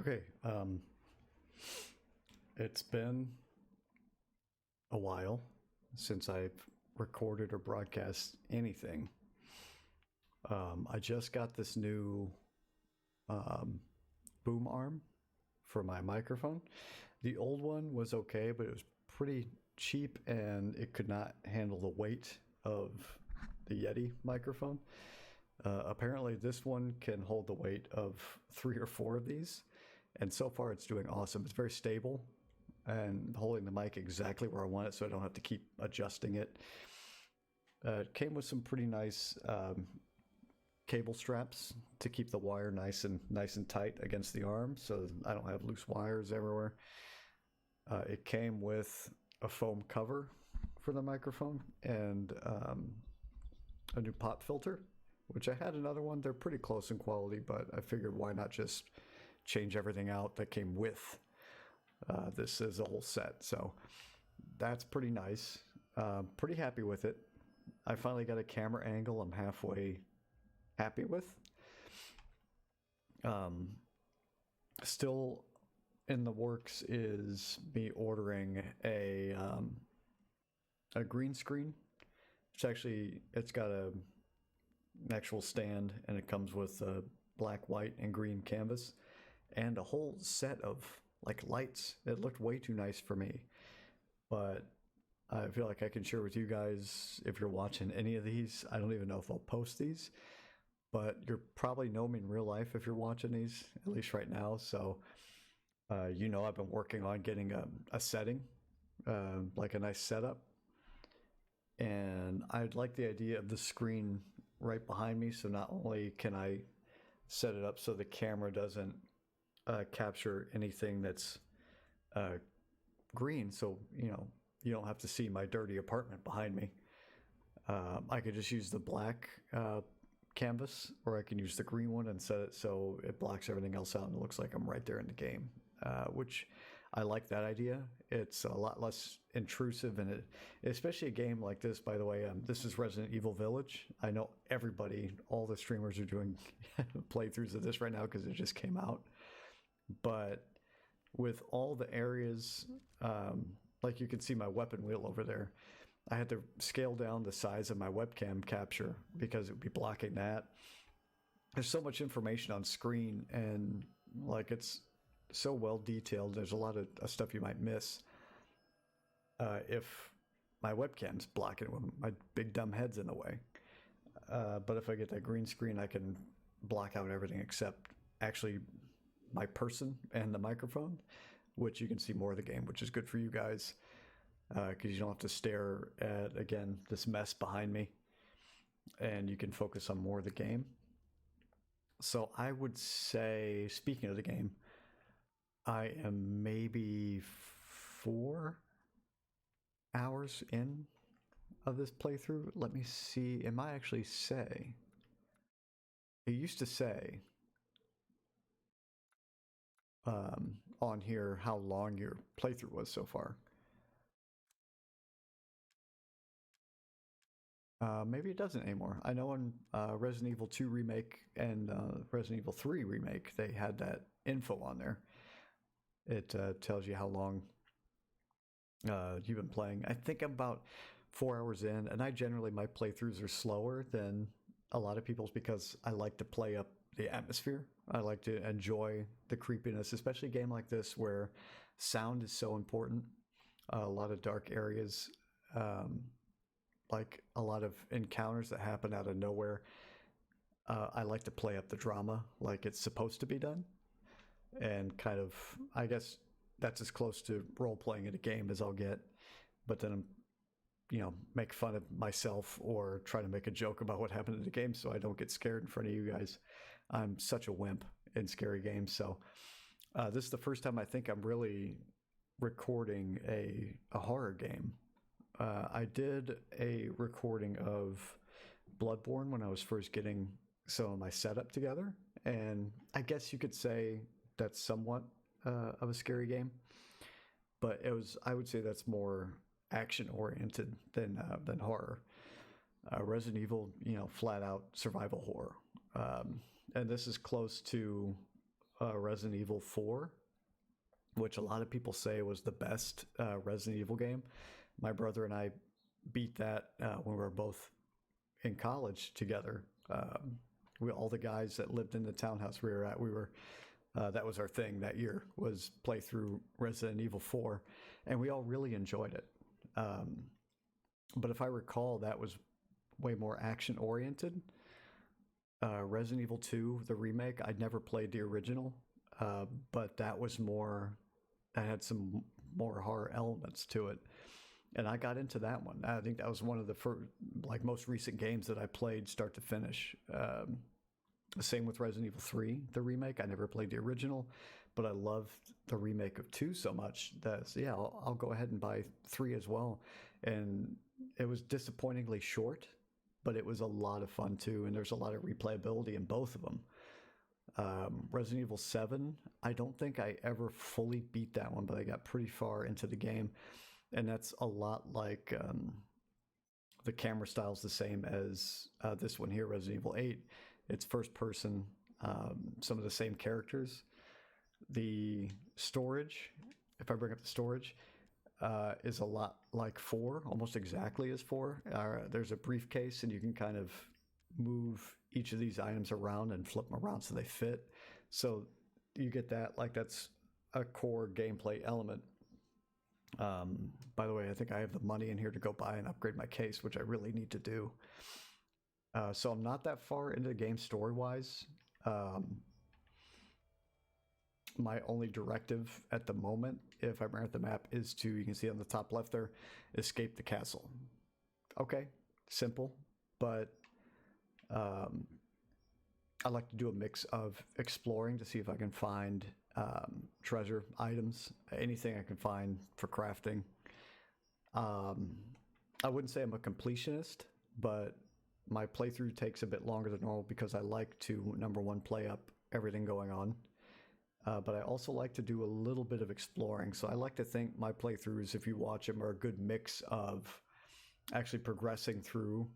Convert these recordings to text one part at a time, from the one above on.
Okay, it's been a while since I've recorded or broadcast anything. I just got this new um, boom arm for my microphone. The old one was okay, but it was pretty cheap and it could not handle the weight of the Yeti microphone. Apparently, this one can hold the weight of three or four of these, and so far it's doing awesome. It's very stable and holding the mic exactly where I want it, so I don't have to keep adjusting it. It came with some pretty nice cable straps to keep the wire nice and tight against the arm, so I don't have loose wires everywhere. It came with a foam cover for the microphone and a new pop filter, which I had another one. They're pretty close in quality, but I figured why not just change everything out that came with this is a whole set. So that's pretty nice. Pretty happy with it. I finally got a camera angle I'm halfway happy with. Um, Still in the works is me ordering a green screen. It's got an actual stand, and it comes with a black, white, and green canvas and a whole set of like lights. It looked way too nice for me, but I feel like I can share with you guys if you're watching any of these. I don't even know if I'll post these, but you're probably know me in real life if you're watching these, at least right now. So, I've been working on getting a setting, like a nice setup. And I'd like the idea of the screen right behind me. So not only can I set it up so the camera doesn't capture anything that's uh, green, so you don't have to see my dirty apartment behind me. I could just use the black canvas, or I can use the green one and set it so it blocks everything else out and it looks like I'm right there in the game, which I like that idea. It's a lot less intrusive, and especially a game like this. By the way, this is Resident Evil Village. I know all the streamers are doing playthroughs of this right now because it just came out. But with all the areas, like you can see my weapon wheel over there, I had to scale down the size of my webcam capture because it would be blocking that. There's so much information on screen, and like it's so well detailed. There's a lot of stuff you might miss if my webcam's blocking it when my big dumb head's in the way. But if I get that green screen, I can block out everything except actually my person and the microphone, which you can see more of the game, which is good for you guys because you don't have to stare at, again, this mess behind me, and you can focus on more of the game. So I would say, speaking of the game, I am maybe 4 hours in of this playthrough. Let me see. It might actually say. It used to say on here how long your playthrough was so far. Maybe it doesn't anymore. I know in Resident Evil 2 Remake and Resident Evil 3 Remake, they had that info on there. It tells you how long you've been playing. I think I'm about 4 hours in, and my playthroughs are slower than a lot of people's because I like to play up the atmosphere. I like to enjoy the creepiness, especially a game like this where sound is so important. A lot of dark areas, like a lot of encounters that happen out of nowhere. I like to play up the drama like it's supposed to be done, and kind of, I guess that's as close to role playing in a game as I'll get. But then I'm, make fun of myself or try to make a joke about what happened in the game so I don't get scared in front of you guys. I'm such a wimp in scary games. So this is the first time I think I'm really recording a horror game. I did a recording of Bloodborne when I was first getting some of my setup together, and I guess you could say that's somewhat of a scary game, but I would say that's more action oriented than horror. Resident Evil, flat out survival horror, and this is close to Resident Evil 4, which a lot of people say was the best Resident Evil game. My brother and I beat that when we were both in college together. All the guys that lived in the townhouse we were at, that was our thing that year, was play through Resident Evil 4, and we all really enjoyed it. But if I recall, that was way more action oriented. Resident Evil 2, the remake, I'd never played the original, but that had some more horror elements to it. And I got into that one. I think that was one of the first, most recent games that I played start to finish. Same with Resident Evil 3, the remake. I never played the original, but I loved the remake of 2 so much that, so yeah, I'll go ahead and buy 3 as well. And it was disappointingly short, but it was a lot of fun too. And there's a lot of replayability in both of them. Resident Evil 7, I don't think I ever fully beat that one, but I got pretty far into the game. And that's a lot like the camera style's the same as this one here, Resident Evil 8. It's first person, some of the same characters. The storage, if I bring up the storage, is a lot like 4, almost exactly as 4. There's a briefcase, and you can kind of move each of these items around and flip them around so they fit. So you get that, that's a core gameplay element. By the way, I think I have the money in here to go buy and upgrade my case, which I really need to do. So I'm not that far into the game story-wise. My only directive at the moment, if I bring up the map, is to, you can see on the top left there, escape the castle. Okay, simple, but I like to do a mix of exploring to see if I can find treasure, items, anything I can find for crafting. I wouldn't say I'm a completionist, but my playthrough takes a bit longer than normal because I like to, number one, play up everything going on. But I also like to do a little bit of exploring. So I like to think my playthroughs, if you watch them, are a good mix of actually progressing through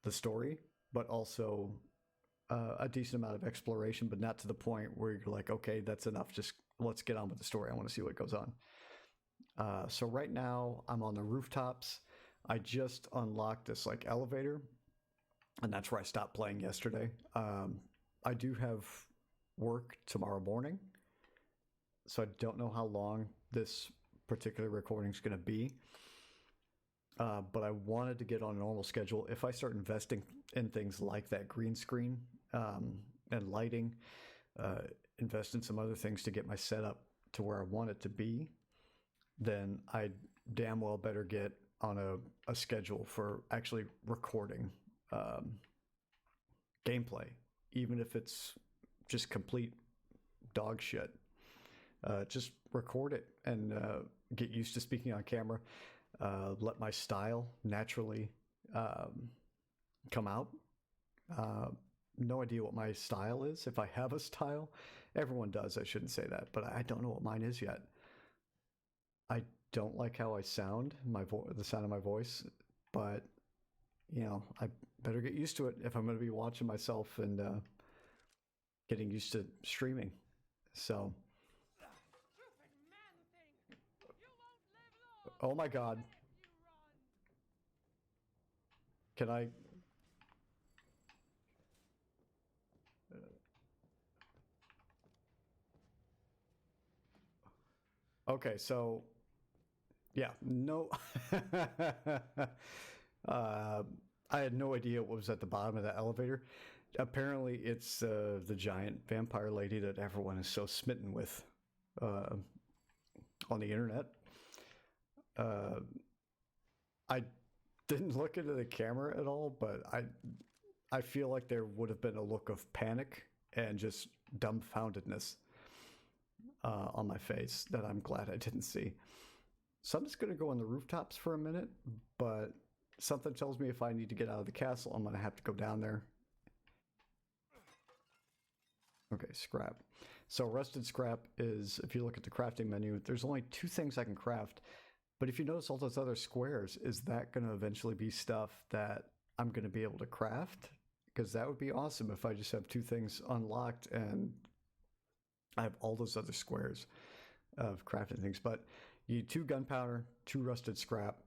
the story, but also a decent amount of exploration, but not to the point where you're like, okay, that's enough. Just let's get on with the story. I want to see what goes on. So right now I'm on the rooftops. I just unlocked this elevator, and that's where I stopped playing yesterday. I do have work tomorrow morning, so I don't know how long this particular recording is going to be. But I wanted to get on a normal schedule. If I start investing in things like that green screen and lighting, invest in some other things to get my setup to where I want it to be, then I damn well better get on a schedule for actually recording gameplay, even if it's just complete dog shit. Just record it and get used to speaking on camera. Let my style naturally come out. No idea what my style is. If I have a style, everyone does. I shouldn't say that, but I don't know what mine is yet. I don't like how I sound, the sound of my voice, but I better get used to it if I'm going to be watching myself and getting used to streaming. So, oh my God. Can I? Okay, so yeah, no. I had no idea what was at the bottom of that elevator. Apparently, it's the giant vampire lady that everyone is so smitten with on the internet. I didn't look into the camera at all, but I feel like there would have been a look of panic and just dumbfoundedness on my face that I'm glad I didn't see. So I'm just going to go on the rooftops for a minute, but something tells me if I need to get out of the castle, I'm going to have to go down there. Okay, scrap. So rusted scrap is, if you look at the crafting menu, there's only 2 things I can craft. But if you notice all those other squares, is that going to eventually be stuff that I'm going to be able to craft? Because that would be awesome if I just have 2 things unlocked and I have all those other squares of crafting things, but you need 2 gunpowder, 2 rusted scrap,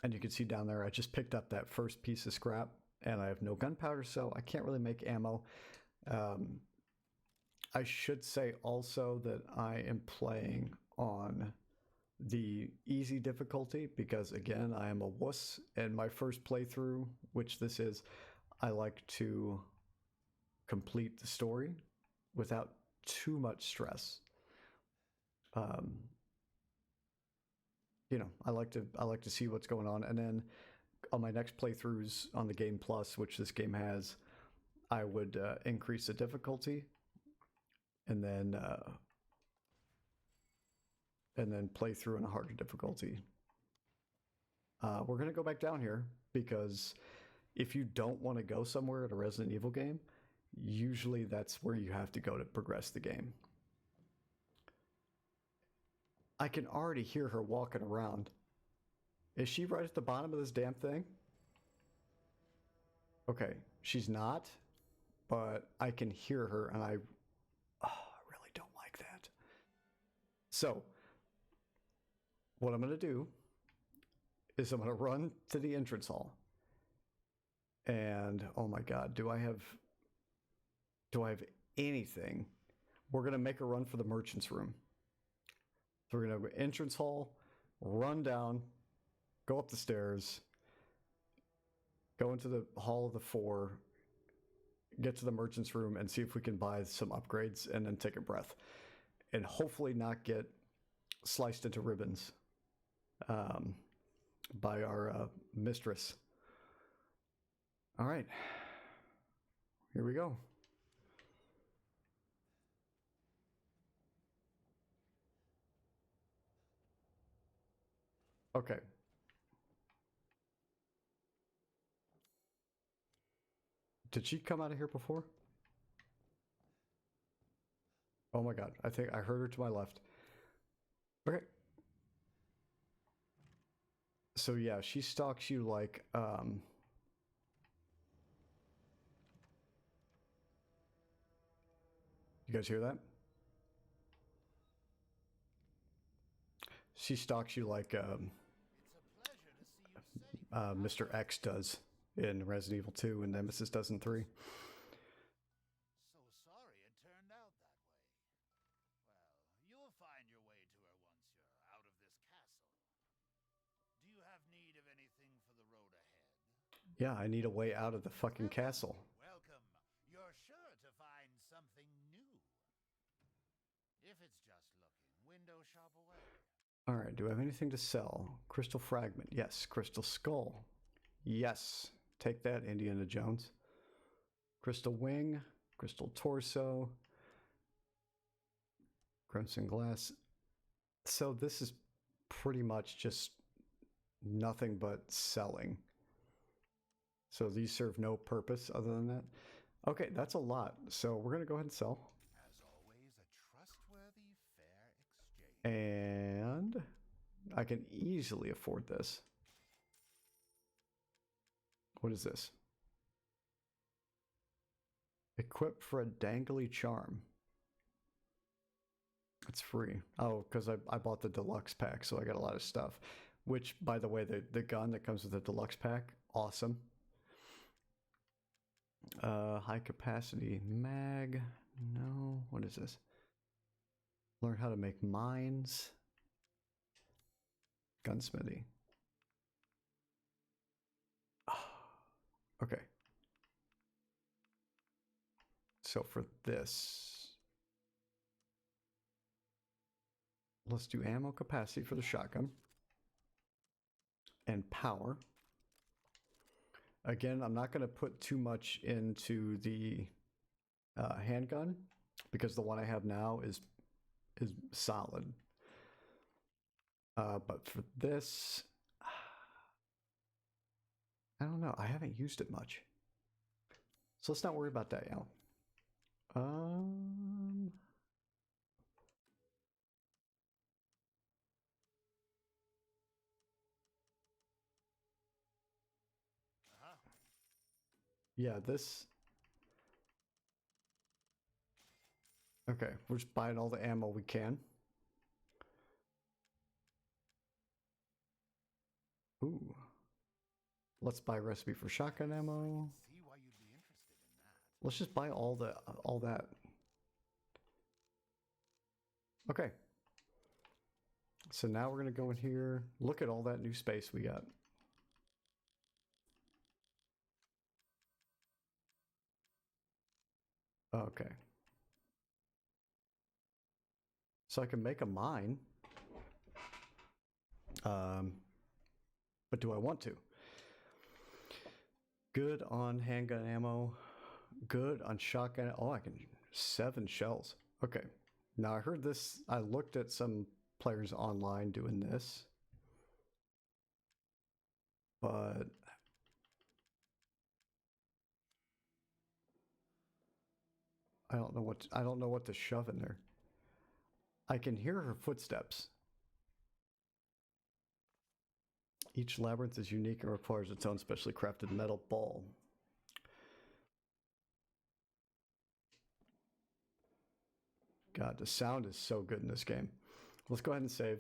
and you can see down there I just picked up that first piece of scrap, and I have no gunpowder, so I can't really make ammo. I should say also that I am playing on the easy difficulty because, again, I am a wuss, and my first playthrough, which this is, I like to complete the story without too much stress. You know, I like to see what's going on, and then on my next playthroughs on the Game Plus, which this game has, I would increase the difficulty, and then play through in a harder difficulty. We're gonna go back down here because if you don't want to go somewhere in a Resident Evil game, usually that's where you have to go to progress the game. I can already hear her walking around. Is she right at the bottom of this damn thing? Okay, she's not, but I can hear her, and I really don't like that. So, what I'm going to do is I'm going to run to the entrance hall. And, oh my god, do I have anything? We're going to make a run for the merchant's room. So we're going to go entrance hall, run down, go up the stairs, go into the hall of the 4, get to the merchant's room, and see if we can buy some upgrades, and then take a breath. And hopefully not get sliced into ribbons by our mistress. All right, here we go. Okay. Did she come out of here before? Oh my god, I think I heard her to my left. Okay. So yeah, she stalks you like, you guys hear that? She stalks you like Mr. X does in Resident Evil 2 and Nemesis does in 3. So sorry it turned out that way. Well, you'll find your way to her once you're out of this castle. Do you have need of anything for the road ahead? Yeah, I need a way out of the fucking castle. Welcome. You're sure to find something new. If it's just looking, window shop away. All right, do I have anything to sell? Crystal fragment. Yes. Crystal skull. Yes. Take that, Indiana Jones. Crystal wing. Crystal torso. Crimson glass. So this is pretty much just nothing but selling. So these serve no purpose other than that. Okay, that's a lot. So we're going to go ahead and sell. As always, a trustworthy, fair exchange. And I can easily afford this. What is this? Equip for a dangly charm. It's free. Oh, because I bought the deluxe pack, so I got a lot of stuff. Which, by the way, the gun that comes with the deluxe pack, awesome. High capacity mag. No. What is this? Learn how to make mines. Gunsmithy. Okay. So for this, let's do ammo capacity for the shotgun. And power. Again, I'm not going to put too much into the handgun because the one I have now is solid. But for this, I don't know. I haven't used it much. So let's not worry about that now. Yeah, this. Okay, we're just buying all the ammo we can. Ooh. Let's buy a recipe for shotgun ammo. See why you'd be interested in that. Let's just buy all that. Okay. So now we're gonna go in here. Look at all that new space we got. Okay. So I can make a mine. But do I want to? Good on handgun ammo. Good on shotgun. Oh, I can 7 shells. Okay. Now I heard this. I looked at some players online doing this, but I don't know what to shove in there. I can hear her footsteps. Each labyrinth is unique and requires its own specially crafted metal ball. God, the sound is so good in this game. Let's go ahead and save.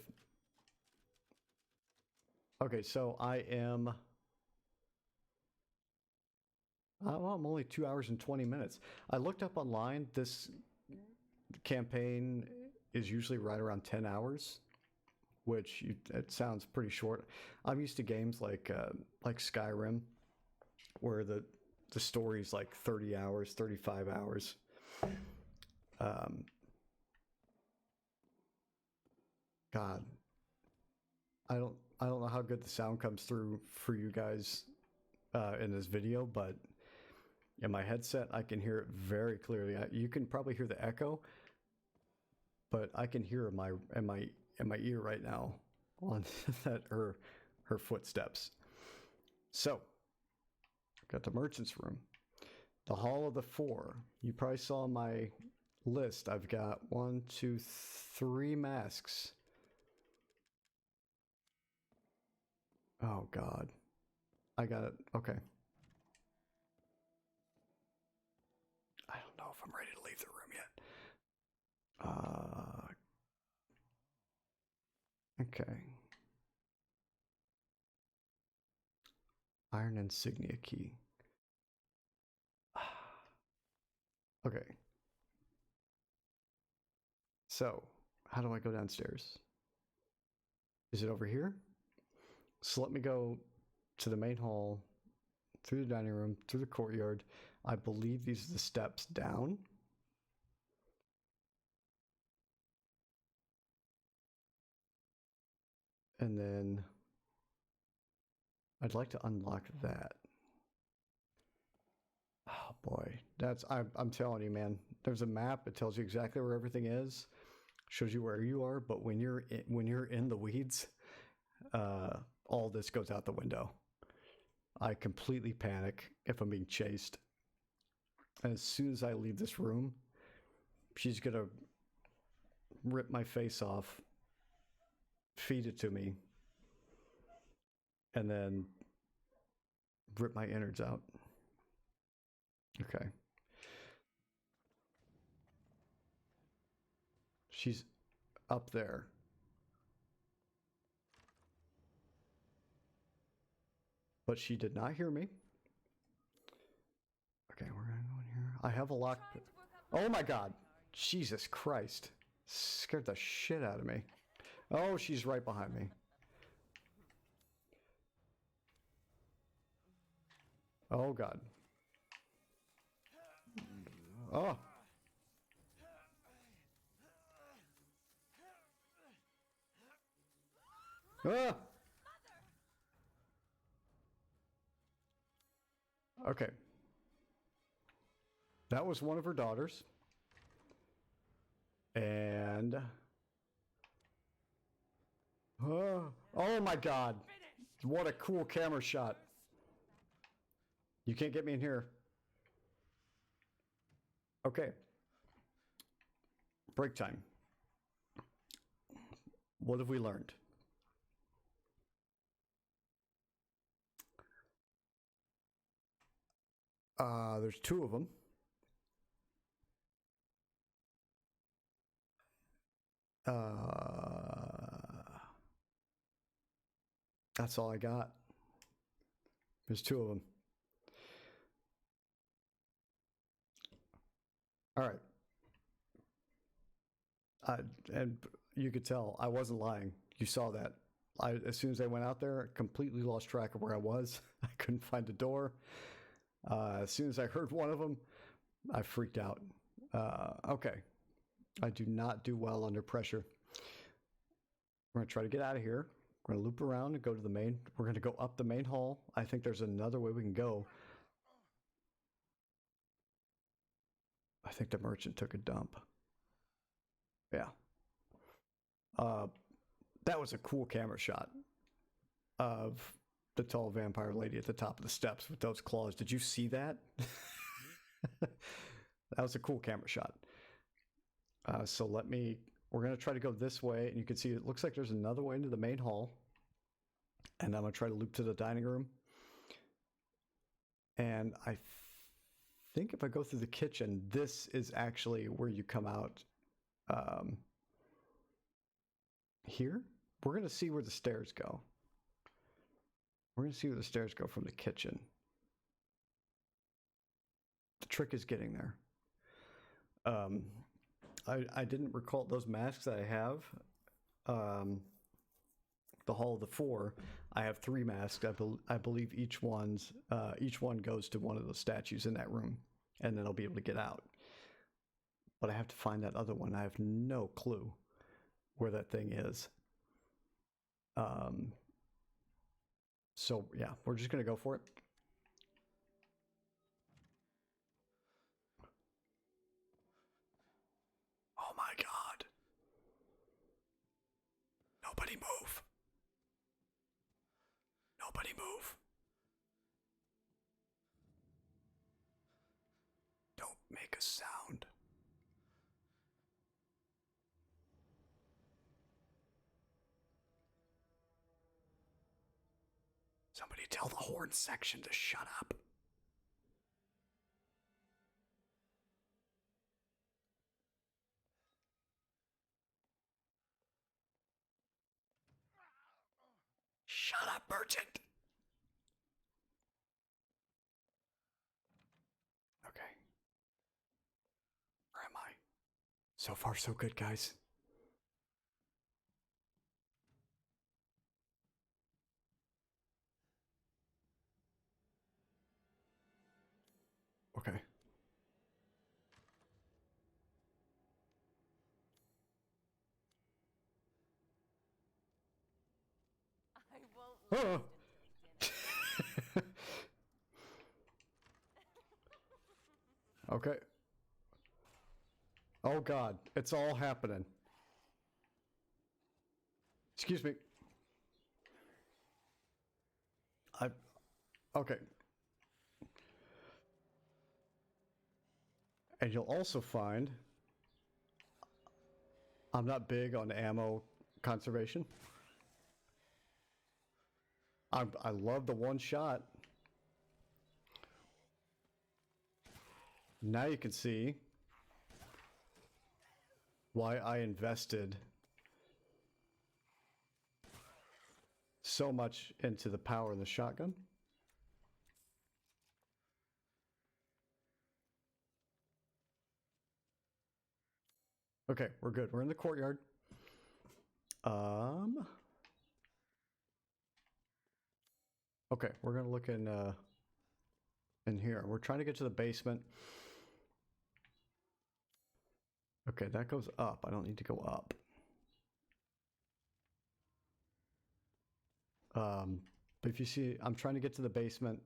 Okay, so I am... well, I'm only 2 hours and 20 minutes. I looked up online. This campaign is usually right around 10 hours, which it sounds pretty short. I'm used to games like Skyrim, where the story's like 30 hours, 35 hours. God, I don't know how good the sound comes through for you guys in this video, but in my headset I can hear it very clearly. You can probably hear the echo, but I can hear in my ear right now on that her footsteps. So, got the merchant's room, the Hall of the Four. You probably saw my list. I've got 1, 2, 3 masks. Oh God, I got it. Okay. I don't know if I'm ready to leave the room yet. Okay. Iron insignia key. Okay. So, how do I go downstairs? Is it over here? So let me go to the main hall, through the dining room, through the courtyard. I believe these are the steps down. And then I'd like to unlock that. Oh boy, I'm telling you, man. There's a map. It tells you exactly where everything is, shows you where you are. But when you're in the weeds, all this goes out the window. I completely panic if I'm being chased. And as soon as I leave this room, she's gonna rip my face off, feed it to me, and then rip my innards out. Okay. She's up there. But she did not hear me. Okay, we're gonna go in here. I have a lock. Oh my God. Jesus Christ. Scared the shit out of me. Oh, she's right behind me. Oh God. Oh. Ah. Okay. That was one of her daughters. And... oh my God. What a cool camera shot. You can't get me in here. Okay. Break time. What have we learned? There's 2 of them. That's all I got. There's two of them. All right. And you could tell I wasn't lying. You saw that. As soon as I went out there, completely lost track of where I was. I couldn't find the door. As soon as I heard one of them, I freaked out. Okay. I do not do well under pressure. We're going to try to get out of here. We're going to loop around and go to the main. We're going to go up the main hall. I think there's another way we can go. I think the merchant took a dump. Yeah. That was a cool camera shot of the tall vampire lady at the top of the steps with those claws. Did you see that? That was a cool camera shot. So we're going to try to go this way, and you can see it looks like there's another way into the main hall. And I'm going to try to loop to the dining room. And I think if I go through the kitchen, this is actually where you come out here. We're going to see where the stairs go. We're going to see where the stairs go from the kitchen. The trick is getting there. I didn't recall those masks that I have. The Hall of the Four, I have 3 masks. I believe each one goes to one of the statues in that room, and then I'll be able to get out. But I have to find that other one. I have no clue where that thing is. So yeah, we're just gonna go for it. Oh my God. Nobody move. Nobody move. Don't make a sound. Somebody tell the horn section to shut up. Shut up, merchant. Okay. Where am I? So far, so good, guys. Okay. I won't Oh. Okay. Oh God, it's all happening. Excuse me. Okay. And you'll also find I'm not big on ammo conservation. I love the one shot. Now you can see why I invested so much into the power of the shotgun. Okay, we're good. We're in the courtyard. Okay, we're gonna look in here. We're trying to get to the basement. Okay, that goes up. I don't need to go up. But if you see, I'm trying to get to the basement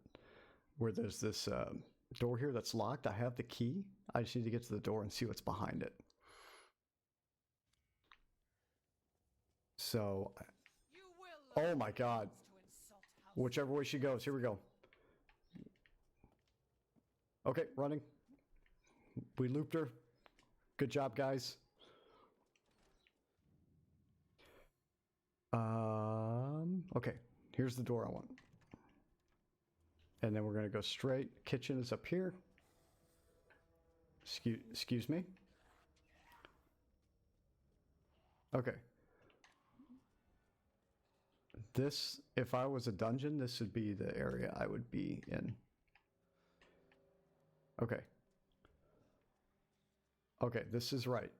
where there's this door here that's locked. I have the key. I just need to get to the door and see what's behind it. So, oh my God. Whichever way she goes, here we go. Okay, running. We looped her. Good job, guys. Okay, here's the door I want. And then we're going to go straight. Kitchen is up here. Excuse me. Okay. This, if I was a dungeon, this would be the area I would be in. Okay. Okay, this is right.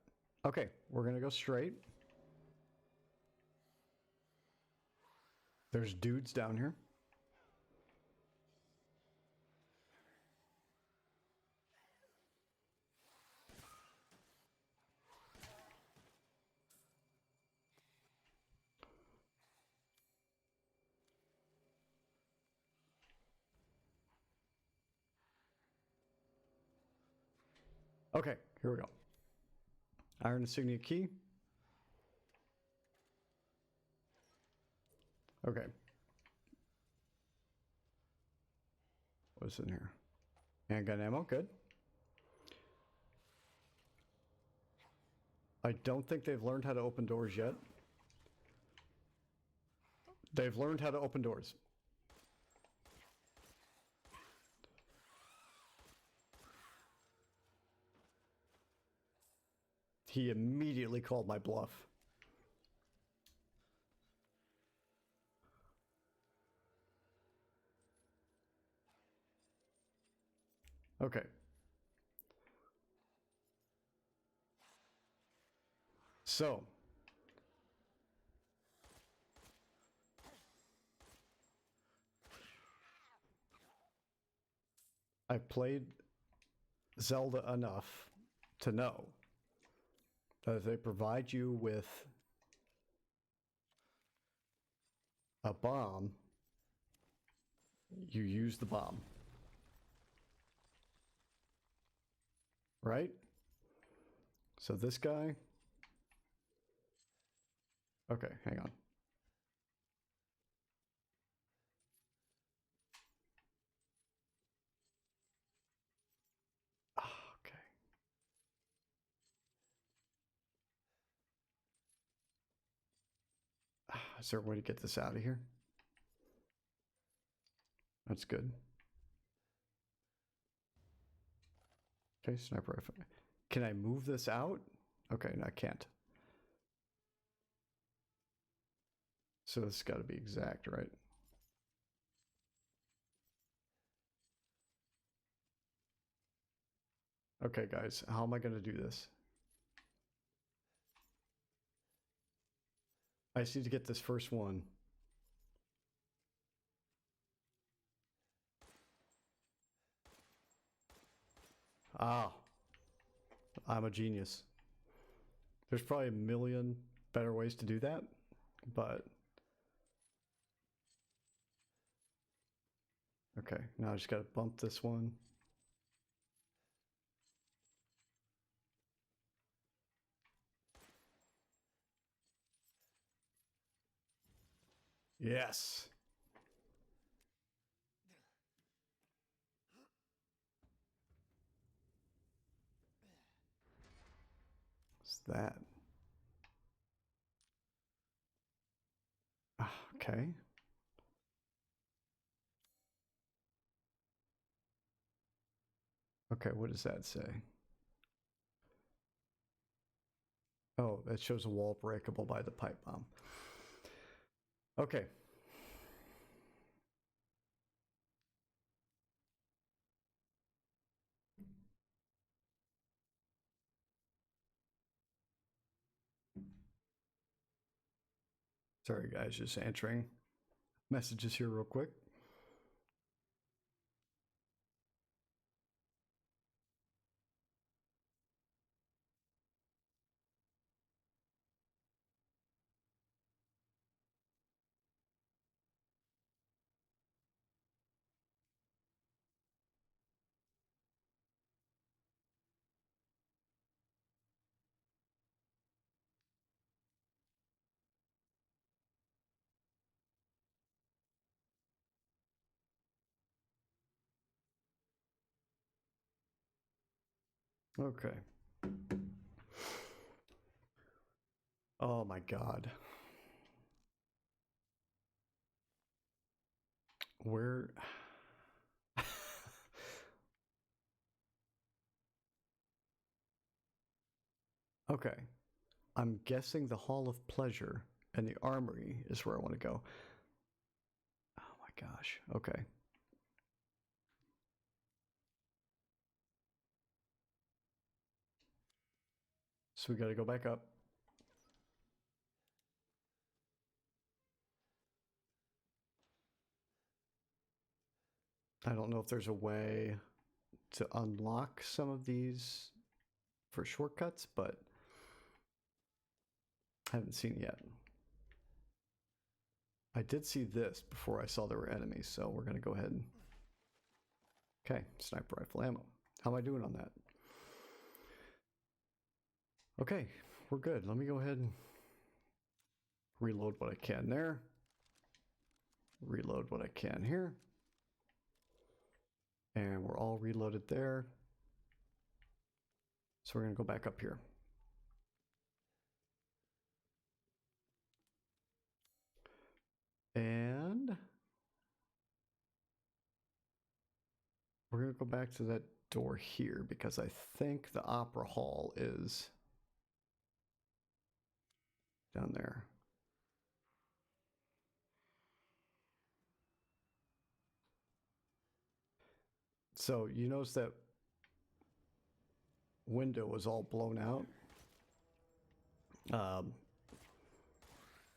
Okay, we're gonna go straight. There's dudes down here. Okay, here we go. Iron insignia key. Okay. What's in here? Handgun ammo, good. I don't think they've learned how to open doors yet. They've learned how to open doors. He immediately called my bluff. Okay. So. I played Zelda enough to know that if they provide you with a bomb, you use the bomb. Right? So this guy. Okay, hang on. Okay. Is there a way to get this out of here? That's good. Okay, sniper rifle. Can I move this out? Okay, no, I can't. So this has got to be exact, right? Okay, guys, how am I going to do this? I just need to get this first one. Ah, I'm a genius. There's probably a million better ways to do that, but... Okay, now I just got to bump this one. Yes. What's that? Okay. Okay, what does that say? Oh, that shows a wall breakable by the pipe bomb. Okay. Sorry, guys, just answering messages here real quick. Okay. Oh my God. Where... Okay. I'm guessing the Hall of Pleasure and the Armory is where I want to go. Oh my gosh. Okay. So we got to go back up. I don't know if there's a way to unlock some of these for shortcuts, but I haven't seen it yet. I did see this before I saw there were enemies, so we're going to go ahead and... Okay, sniper rifle ammo. How am I doing on that? Okay, we're good. Let me go ahead and reload what I can there. Reload what I can here. And we're all reloaded there. So we're going to go back up here. And we're going to go back to that door here because I think the Opera Hall is down there. So you notice that window was all blown out.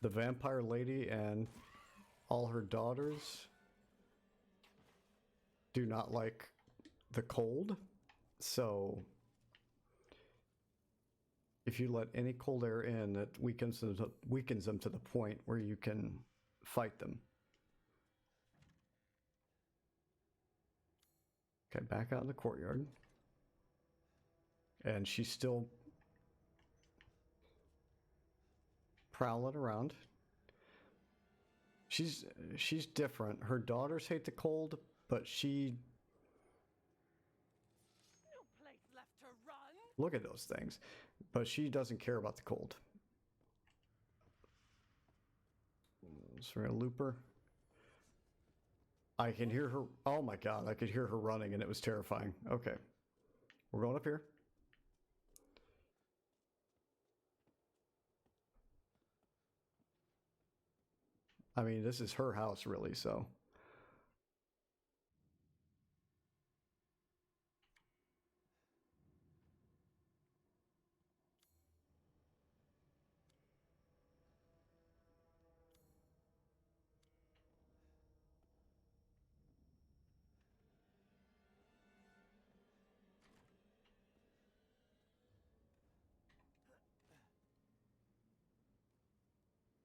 The vampire lady and all her daughters do not like the cold. So if you let any cold air in, it weakens them to the point where you can fight them. Okay, back out in the courtyard. And she's still prowling around. She's different. Her daughters hate the cold, but she... No place left to run. Look at those things. But she doesn't care about the cold. So we're gonna loop her. I can hear her. Oh my god, I could hear her running and it was terrifying. Okay. We're going up here. I mean, this is her house, really, so.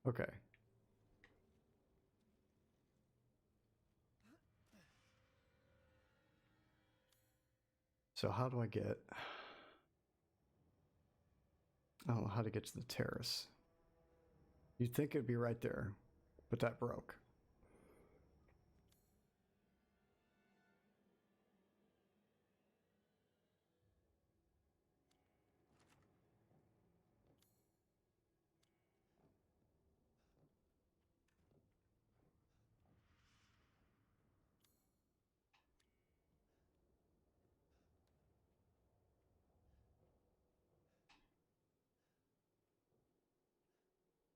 Okay. So how do I get... I don't know how to get to the terrace. You'd think it'd be right there, but that broke.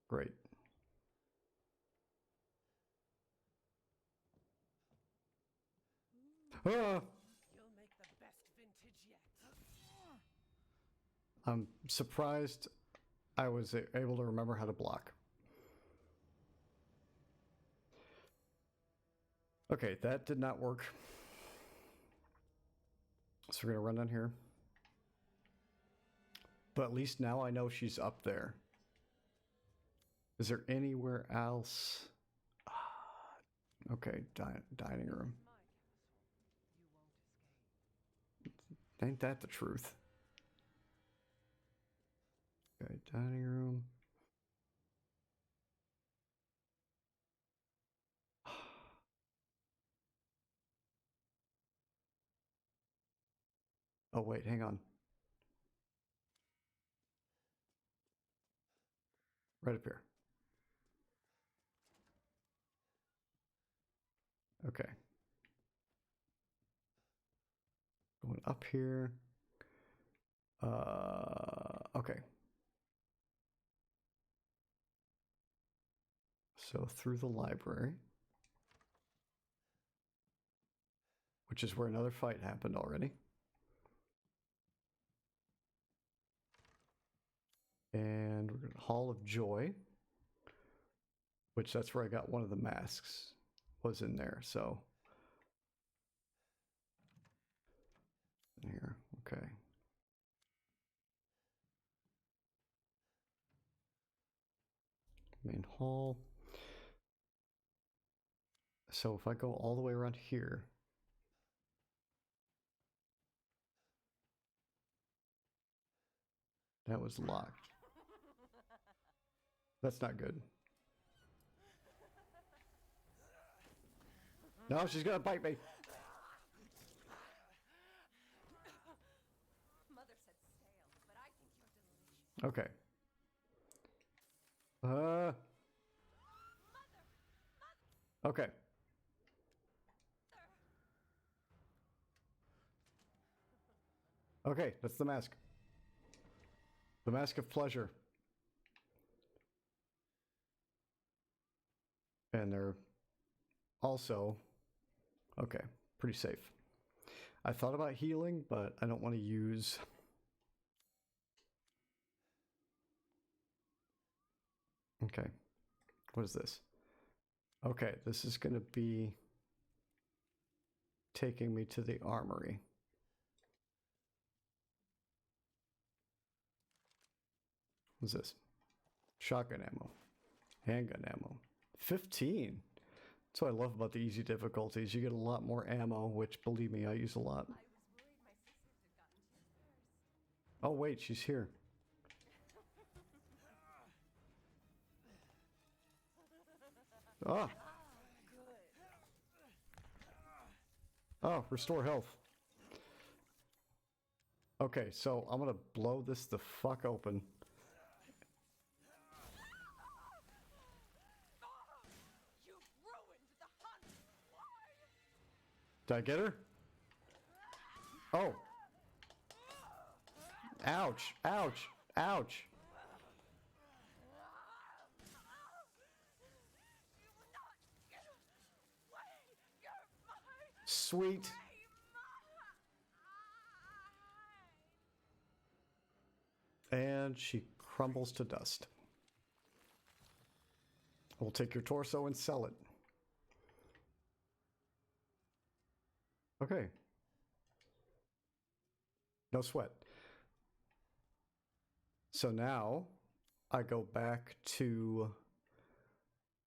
Great. Ah! You'll make the best vintage yet. I'm surprised I was able to remember how to block. Okay, that did not work. So we're gonna run down here. But at least now I know she's up there. Is there anywhere else? Okay, dining room. My castle. You won't escape. Ain't that the truth? Okay, dining room. Oh, wait, hang on. Right up here. Okay. Going up here. Okay. So through the library, which is where another fight happened already. And we're going to Hall of Joy, which that's where I got one of the masks, was in there. So here, okay. Main hall. So if I go all the way around here, that was locked. That's not good. No, she's gonna bite me. Mother said stale, but I think you're delicious. Okay. Okay. Okay, that's the mask. The mask of pleasure. And they're also, okay, pretty safe. I thought about healing, but I don't want to use... Okay, what is this? Okay, this is going to be taking me to the armory. What's this? Shotgun ammo. Handgun ammo. 15. That's what I love about the easy difficulties. You get a lot more ammo, which, believe me, I use a lot. I was worried my sisters had gotten to you first. Oh, wait, she's here. Ah. Oh, restore health. Okay, so I'm gonna blow this the fuck open. You've ruined the hunt. Why? Did I get her? Oh. Ouch, ouch, ouch. You will not get away. You're mine. Sweet. And she crumbles to dust. We'll take your torso and sell it. Okay. No sweat. So now I go back to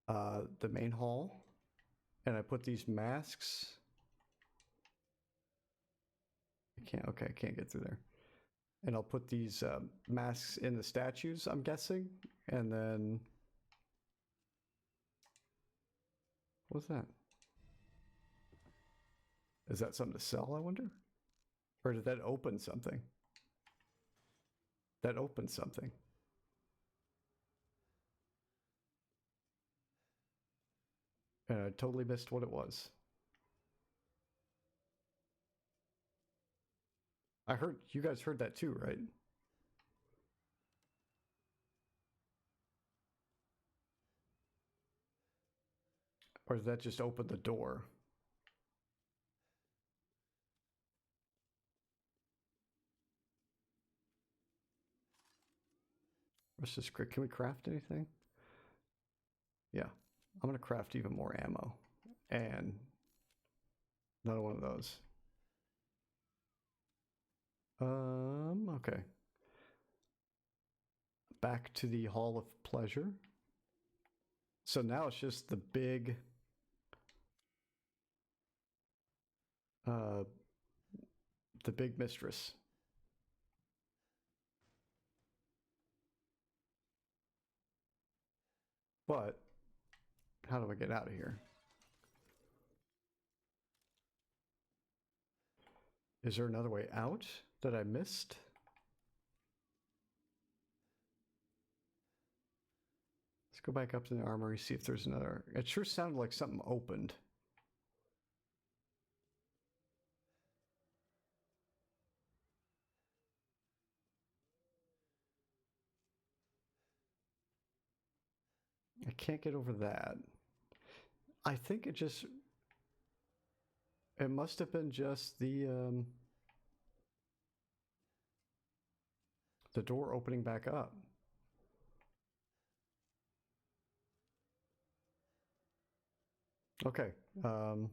the main hall and I put these masks. I can't get through there. And I'll put these masks in the statues, I'm guessing. And then... What's that? Is that something to sell, I wonder? Or did that open something? That opened something. And I totally missed what it was. I heard, you guys heard that too, right? Or did that just open the door? Let's just, can we craft anything? Yeah, I'm gonna craft even more ammo. And another one of those. Okay. Back to the Hall of Pleasure. So now it's just the big mistress. But how do I get out of here? Is there another way out that I missed? Let's go back up to the armory, see if there's another. It sure sounded like something opened. I can't get over that. I think it must have been just the door opening back up. Okay. We'll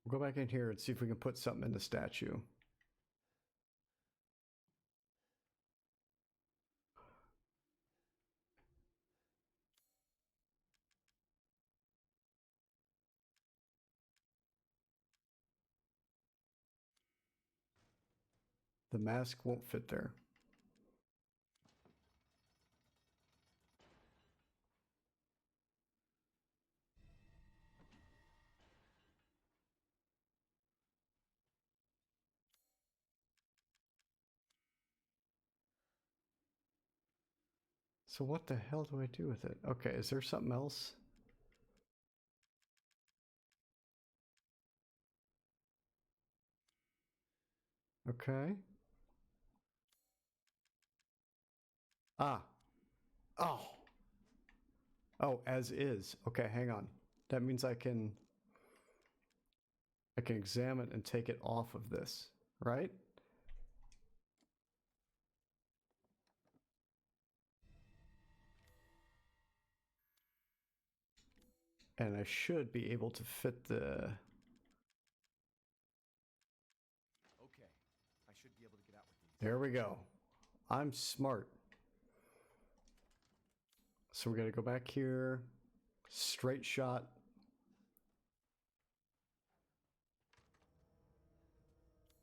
go back in here and see if we can put something in the statue. The mask won't fit there. So what the hell do I do with it? Okay, is there something else? Okay. Ah. Oh. Oh, as is. Okay, hang on. That means I can examine and take it off of this, right? And I should be able to fit the... Okay, I should be able to get out with these. There we go. I'm smart. So we're going to go back here. Straight shot.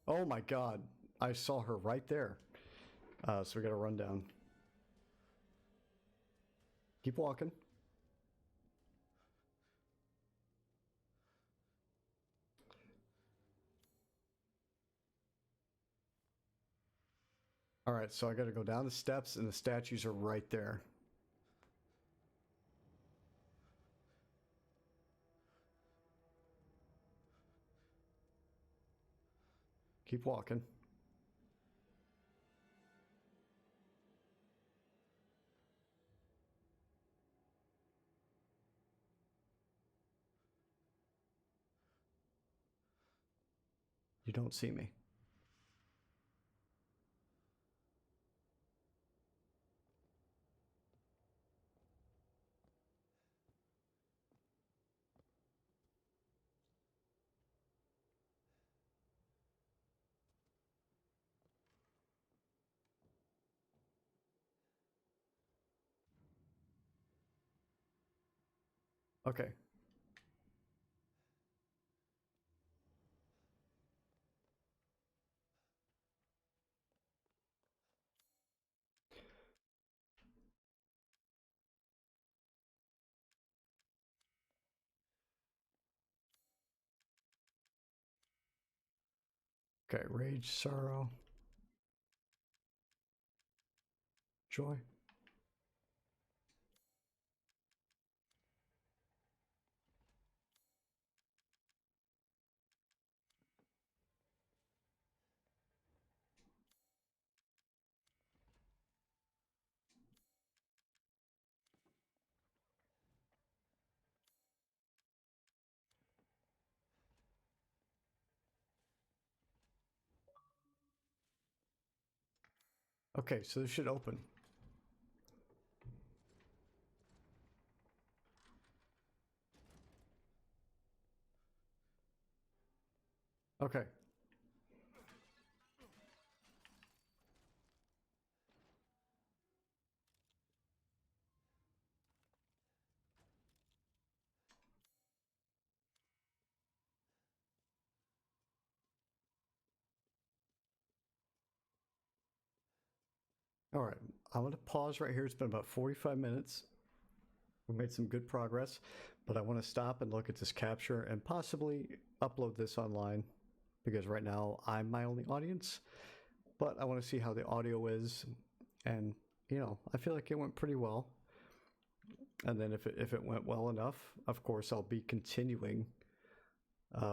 Oh my God. I saw her right there. So we got to run down. Keep walking. All right, so I got to go down the steps and the statues are right there. Keep walking. You don't see me. Okay. Okay, rage, sorrow, joy. Okay, so this should open. Okay. All right, I'm going to pause right here. It's been about 45 minutes. We made some good progress, but I want to stop and look at this capture and possibly upload this online because right now I'm my only audience, but I want to see how the audio is. And, you know, I feel like it went pretty well. And then if it went well enough, of course, I'll be continuing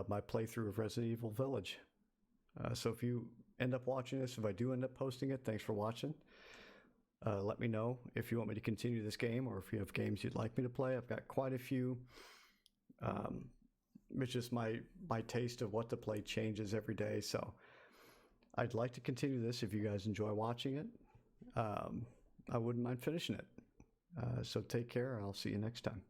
my playthrough of Resident Evil Village. So if you end up watching this, if I do end up posting it, thanks for watching. Let me know if you want me to continue this game or if you have games you'd like me to play. I've got quite a few. It's just my taste of what to play changes every day, so I'd like to continue this if you guys enjoy watching it. I wouldn't mind finishing it. So take care, and I'll see you next time.